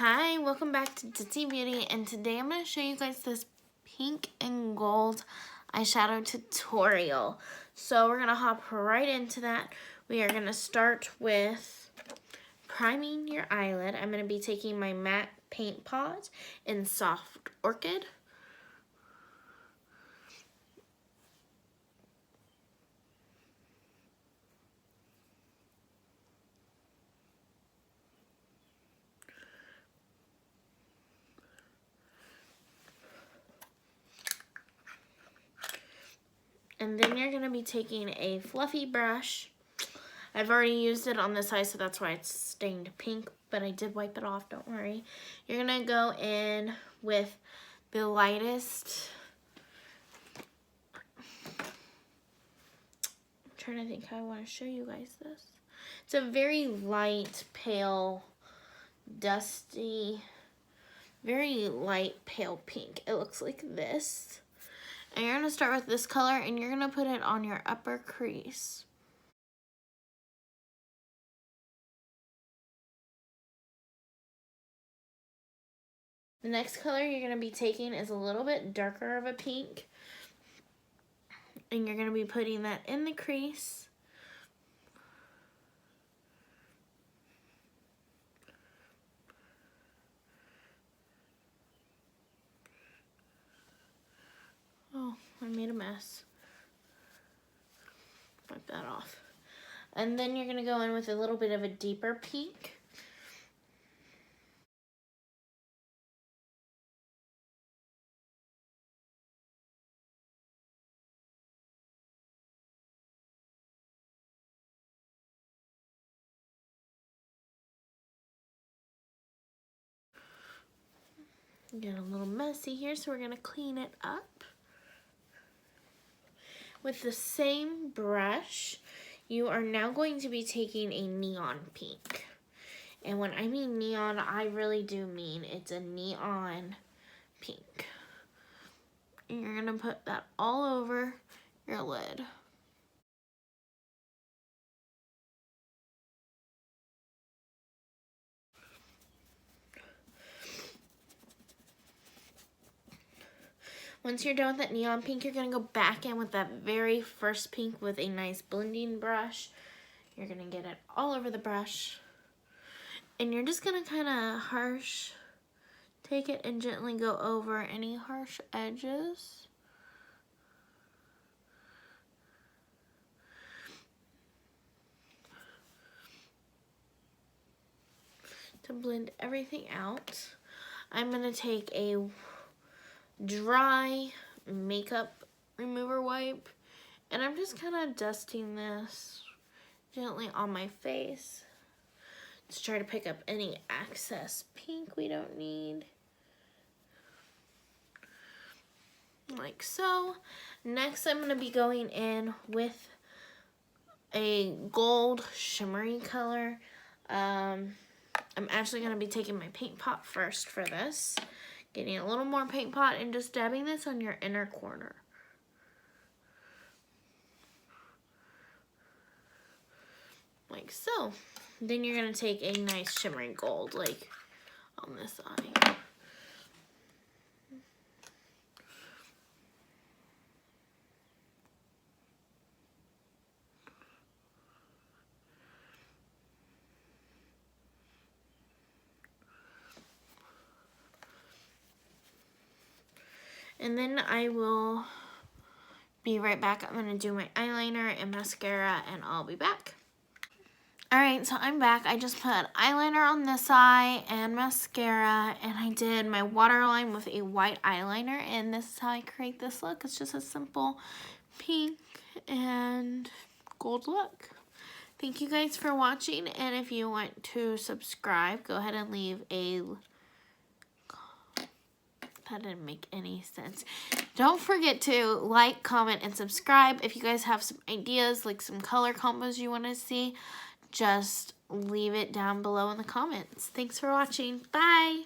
Hi, welcome back to Ditzy Beauty, and today I'm going to show you guys this pink and gold eyeshadow tutorial. So we're going to hop right into that. We are going to start with priming your eyelid. I'm going to be taking my matte paint pot in Soft Orchid. And then you're going to be taking a fluffy brush. I've already used it on this eye, so that's why it's stained pink, but I did wipe it off, don't worry. You're going to go in with the lightest, I'm trying to think how I want to show you guys this. It's a very light, pale, dusty, very light, pale pink. It looks like this. And you're going to start with this color, and you're going to put it on your upper crease. The next color you're going to be taking is a little bit darker of a pink. And you're going to be putting that in the crease. Oh, I made a mess. Wipe that off. And then you're going to go in with a little bit of a deeper pink. Get a little messy here, so we're going to clean it up. With the same brush, you are now going to be taking a neon pink. And when I mean neon, I really do mean it's a neon pink. And you're going to put that all over your lid. Once you're done with that neon pink, you're going to go back in with that very first pink with a nice blending brush. You're going to get it all over the brush. And you're just going to kind of take it and gently go over any harsh edges. To blend everything out, I'm going to take a dry makeup remover wipe, and I'm just kind of dusting this gently on my face to try to pick up any excess pink we don't need. Like so. Next, I'm going to be going in with a gold shimmery color. I'm actually going to be taking my paint pot first for this. Getting a little more paint pot and just dabbing this on your inner corner. Like so. Then you're going to take a nice shimmering gold, like on this eye. And then I will be right back. I'm going to do my eyeliner and mascara, and I'll be back. Alright, so I'm back. I just put eyeliner on this eye and mascara, and I did my waterline with a white eyeliner, and this is how I create this look. It's just a simple pink and gold look. Thank you guys for watching, and if you want to subscribe, go ahead and leave a... That didn't make any sense. Don't forget to like, comment, and subscribe. If you guys have some ideas, like some color combos you want to see, just leave it down below in the comments. Thanks for watching. Bye!